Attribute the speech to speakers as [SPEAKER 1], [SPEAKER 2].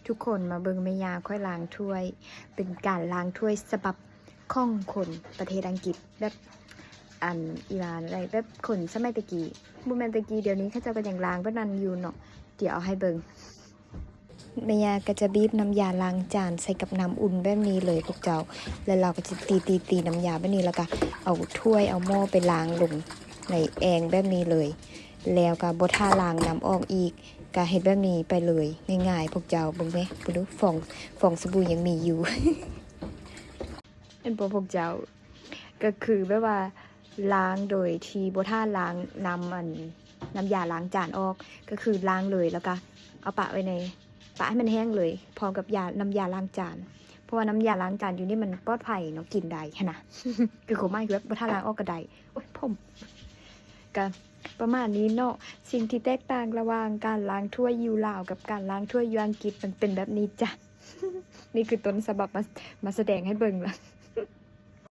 [SPEAKER 1] ทุกคนมาเบิ่งแม่ยาค่อยล้างถ้วย เป็นการล้างถ้วยฉบับของคนประเทศอังกฤษแบบอันอิหร่านอะไรแบบคนสมัยตะกี้บุแมนตะกี้เดี๋ยวนี้เขาเจ้าก็ยังล้างก็นันอยู่เนาะเดี๋ยวเอาให้เบิ่งแม่ยาก็จะบีบน้ำยาล้างจานใส่กับน้ำอุ่นแบบนี้เลยพวกเจ้าแล้วเราก็จะตีน้ำยาแบบนี้แล้วก็เอาถ้วยเอาหม้อไปล้างลงในแองแบบนี้เลย แล้วก็บ่ท่าล้างน้ำออกอีกก็เฮ็ดแบบนี้ไปเลยง่ายๆพวกเจ้าเบิ่งไหมบ่ดูฟองสบู่ยังมีอยู่ เป็นพวกเจ้าก็คือแบบว่าล้างโดยที่บ่ท่าล้างน้ำยาล้างจานออกก็คือล้างเลยแล้วก็เอาปะไว้ในปะให้มันแห้งเลยพร้อมกับน้ำยาล้างจานเพราะว่าน้ำยาล้างจานอยู่นี่มันปลอดภัยเนาะกินได้ขนาด คือของมากแบบบ่ท่าล้างออกก็ได้โอ๊ยผมก็ประมาณนี้เนาะสิ่งที่แตกต่างระหว่างการล้างถ้วยอยู่ลาวกับการล้างถ้วยอยู่อังกฤษมันเป็นแบบนี้จ้ะ นี่คือต้นฉบับมาแสดงให้เบิ่งละ